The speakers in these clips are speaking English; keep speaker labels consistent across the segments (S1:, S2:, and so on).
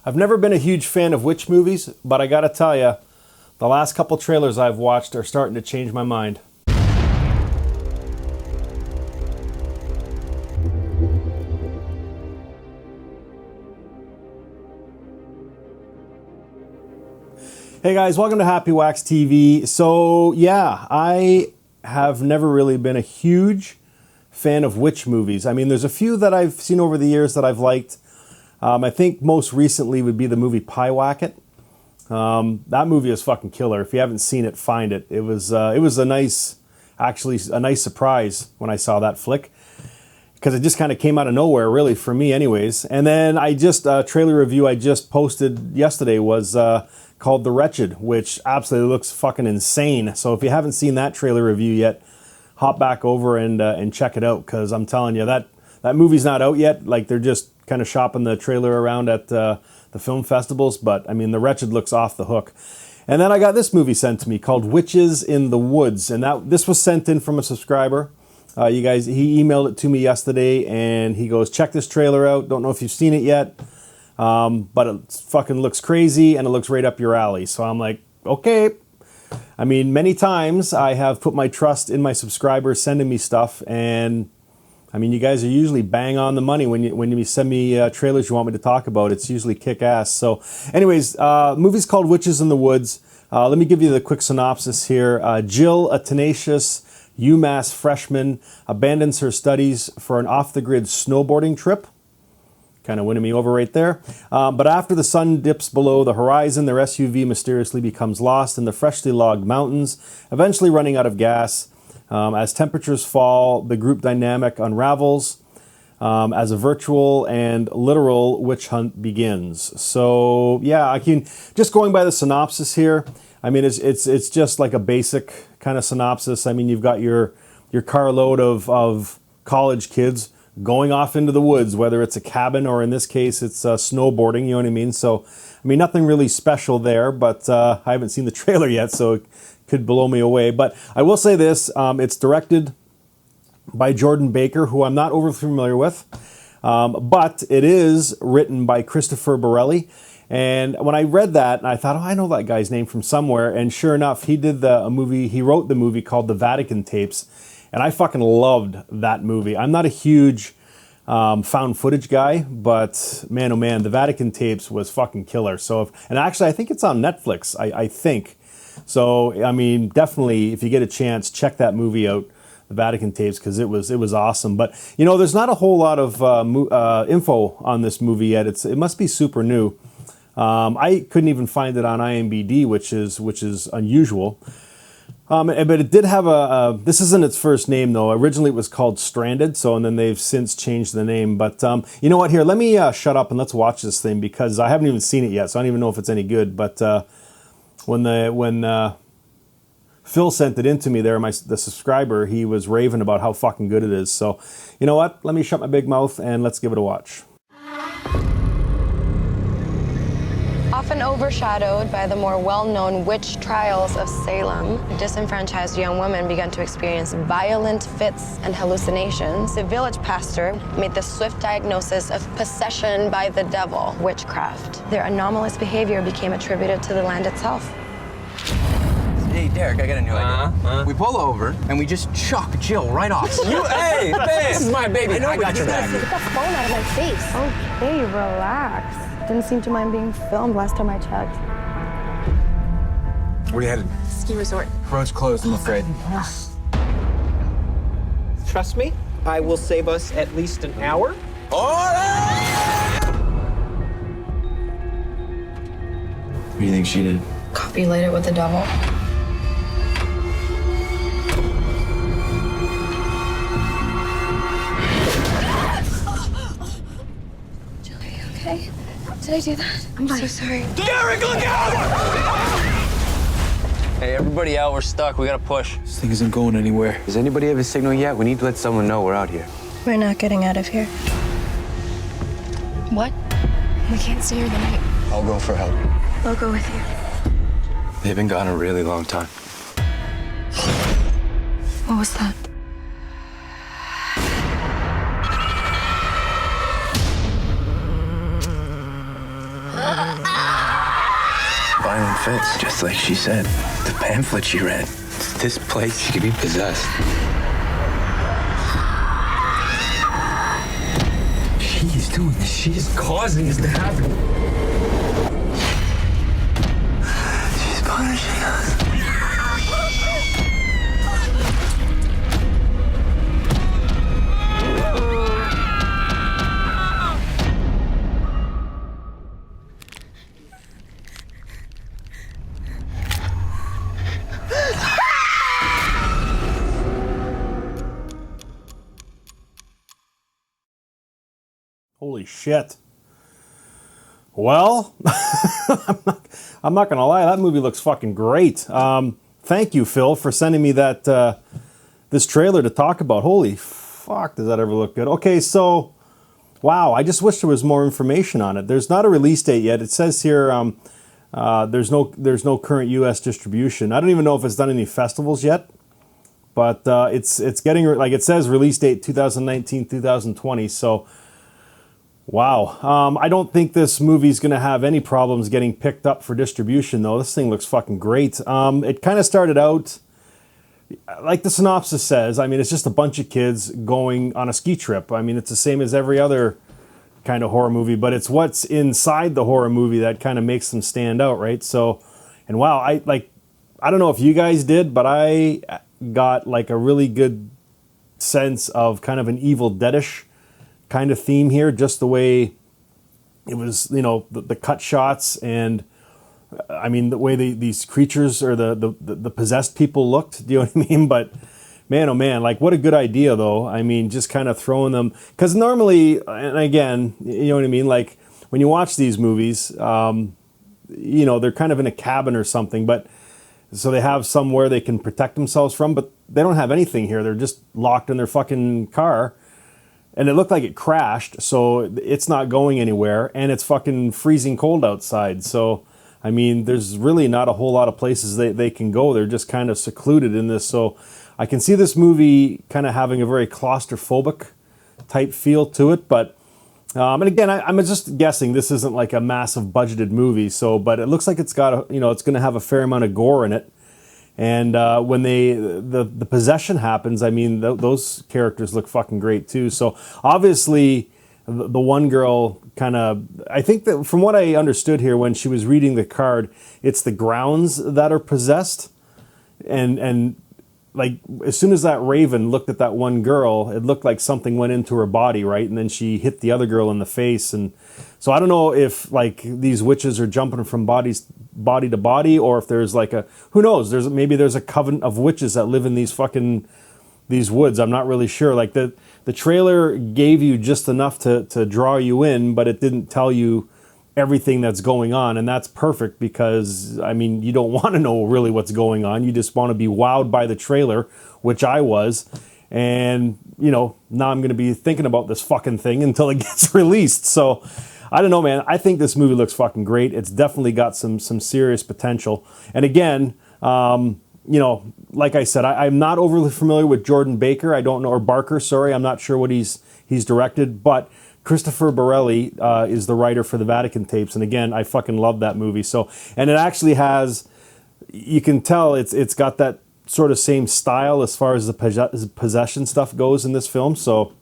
S1: I've never been a huge fan of witch movies, but I gotta tell you, the last couple trailers I've watched are starting to change my mind. Hey guys, welcome to Happy Wax TV. So yeah, I have never really been a huge fan of witch movies. I mean, there's a few that I've seen over the years that I've liked. I think most recently would be the movie Pyewacket. That movie is fucking killer. If you haven't seen it, find it. It was a nice surprise when I saw that flick, because it just kind of came out of nowhere, really, for me anyways. And then a trailer review I just posted yesterday was called The Wretched, which absolutely looks fucking insane. So if you haven't seen that trailer review yet, hop back over and check it out, because I'm telling you, that movie's not out yet. Like, they're just kind of shopping the trailer around at the film festivals, but I mean, The Wretched looks off the hook. And then I got this movie sent to me called Witches in the Woods, and this was sent in from a subscriber. He emailed it to me yesterday, and he goes, check this trailer out. Don't know if you've seen it yet, but it fucking looks crazy, and it looks right up your alley. So I'm like, okay. I mean, many times I have put my trust in my subscribers sending me stuff, and I mean, you guys are usually bang on the money when you send me trailers you want me to talk about. It's usually kick-ass. So anyways, movie's called Witches in the Woods. Let me give you the quick synopsis here. Jill, a tenacious UMass freshman, abandons her studies for an off-the-grid snowboarding trip. Kind of winning me over right there. But after the sun dips below the horizon, their SUV mysteriously becomes lost in the freshly logged mountains, eventually running out of gas. As temperatures fall, the group dynamic unravels as a virtual and literal witch hunt begins. So yeah, I can just going by the synopsis here. I mean, it's just like a basic kind of synopsis. I mean, you've got your carload of college kids going off into the woods, whether it's a cabin or in this case it's snowboarding. You know what I mean? So I mean, nothing really special there, but I haven't seen the trailer yet, so it could blow me away. But I will say this, it's directed by Jordan Baker, who I'm not overly familiar with, but it is written by Christopher Borelli. And when I read that, I thought, oh, I know that guy's name from somewhere. And sure enough, he wrote the movie called The Vatican Tapes. And I fucking loved that movie. I'm not a huge found footage guy, but man, oh man, The Vatican Tapes was fucking killer. And actually, I think it's on Netflix, I think. So, I mean, definitely, if you get a chance, check that movie out, The Vatican Tapes, because it was awesome. But, you know, there's not a whole lot of info on this movie yet. It must be super new. I couldn't even find it on IMDb, which is unusual. But it did have this isn't its first name, though. Originally, it was called Stranded, and then they've since changed the name. But you know what? Here, let me shut up and let's watch this thing, because I haven't even seen it yet, so I don't even know if it's any good. But when Phil sent it in to me there, the subscriber, he was raving about how fucking good it is. So, you know what? Let me shut my big mouth and let's give it a watch.
S2: Often overshadowed by the more well-known witch trials of Salem, disenfranchised young women began to experience violent fits and hallucinations. The village pastor made the swift diagnosis of possession by the devil, witchcraft. Their anomalous behavior became attributed to the land itself.
S3: Hey, Derek, I got a new idea. We pull over and we just chuck Jill right off. Hey, this is my baby. I got your back.
S2: Get the phone out of my face. Okay, relax. Didn't seem to mind being filmed last time I checked.
S3: Where are you headed?
S2: Ski resort.
S3: Road's closed, I'm afraid.
S4: Trust me, I will save us at least an hour.
S3: What do you think she did?
S2: Copulated with the devil. Jill, are you okay? Did I do that? I'm so sorry.
S3: Derek, look out! Hey, everybody out. We're stuck. We gotta push. This thing isn't going anywhere. Does anybody have a signal yet? We need to let someone know we're out here.
S2: We're not getting out of here. What? We can't stay here the night.
S3: I'll go for help.
S2: I'll go with you.
S3: They've been gone a really long time.
S2: What was that?
S5: violent fits, just like she said. The pamphlet she read.
S3: This place, she could be possessed. She's doing this. She's causing this to happen. She's punishing us.
S1: Holy shit. Well, I'm not gonna lie, that movie looks fucking great. Thank you, Phil, for sending me that this trailer to talk about. Holy fuck, does that ever look good? Okay, so wow, I just wish there was more information on it. There's not a release date yet. It says here there's no current U.S. distribution. I don't even know if it's done any festivals yet, but it's getting, like it says, release date 2019, 2020. So wow. I don't think this movie's going to have any problems getting picked up for distribution, though. This thing looks fucking great. It kind of started out, like the synopsis says, I mean, it's just a bunch of kids going on a ski trip. I mean, it's the same as every other kind of horror movie, but it's what's inside the horror movie that kind of makes them stand out, right? So, and wow, I don't know if you guys did, but I got like a really good sense of kind of an Evil Deadish kind of theme here, just the way it was, you know, the cut shots, and I mean the way these creatures or the possessed people looked. Do you know what I mean? But man, oh man, like what a good idea though. I mean, just kind of throwing them, because normally, and again, you know what I mean, like when you watch these movies, you know, they're kind of in a cabin or something, but so they have somewhere they can protect themselves from, but they don't have anything here. They're just locked in their fucking car. And it looked like it crashed, so it's not going anywhere, and it's fucking freezing cold outside. So, I mean, there's really not a whole lot of places they can go. They're just kind of secluded in this. So I can see this movie kind of having a very claustrophobic type feel to it. But, and again, I'm just guessing this isn't like a massive budgeted movie. So, but it looks like it's got, it's going to have a fair amount of gore in it. And when the possession happens, I mean, those characters look fucking great too. So obviously, the one girl kind of, I think that from what I understood here when she was reading the card, it's the grounds that are possessed. And like as soon as that raven looked at that one girl, it looked like something went into her body, right? And then she hit the other girl in the face. And so I don't know if like these witches are jumping from body to body, or if there's like who knows, maybe there's a coven of witches that live in these woods. I'm not really sure. Like the trailer gave you just enough to draw you in, but it didn't tell you everything that's going on, and that's perfect because I mean you don't want to know really what's going on. You just want to be wowed by the trailer, which I was. And now I'm going to be thinking about this fucking thing until it gets released. So I don't know, man. I think this movie looks fucking great. It's definitely got some serious potential. And again, like I said, I'm not overly familiar with Jordan Baker. I don't know, or Barker, sorry. I'm not sure what he's directed, but Christopher Borelli is the writer for the Vatican Tapes. And again, I fucking love that movie. So, and it actually has, you can tell it's got that sort of same style as far as the possession stuff goes in this film. So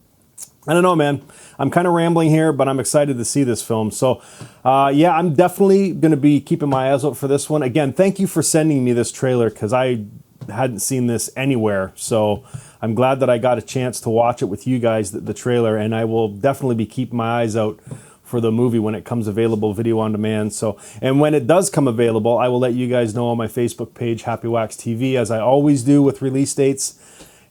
S1: I don't know, man. I'm kind of rambling here, but I'm excited to see this film. So, yeah, I'm definitely going to be keeping my eyes out for this one. Again, thank you for sending me this trailer because I hadn't seen this anywhere. So I'm glad that I got a chance to watch it with you guys, the trailer, and I will definitely be keeping my eyes out for the movie when it comes available video on demand. So, and when it does come available, I will let you guys know on my Facebook page, Happy Wax TV, as I always do with release dates.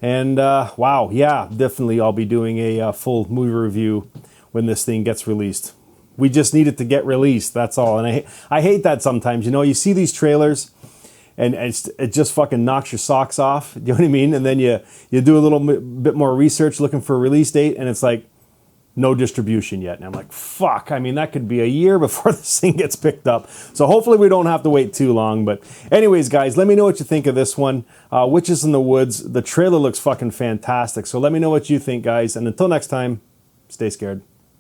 S1: And wow, yeah, definitely I'll be doing a full movie review when this thing gets released. We just need it to get released, that's all. And I hate that sometimes. You see these trailers and it just fucking knocks your socks off. You know what I mean? And then you do a little bit more research looking for a release date, and it's like, no distribution yet. And I'm like, fuck, I mean, that could be a year before this thing gets picked up. So hopefully we don't have to wait too long. But anyways, guys, let me know what you think of this one. Witches in the Woods. The trailer looks fucking fantastic. So let me know what you think, guys. And until next time, stay scared.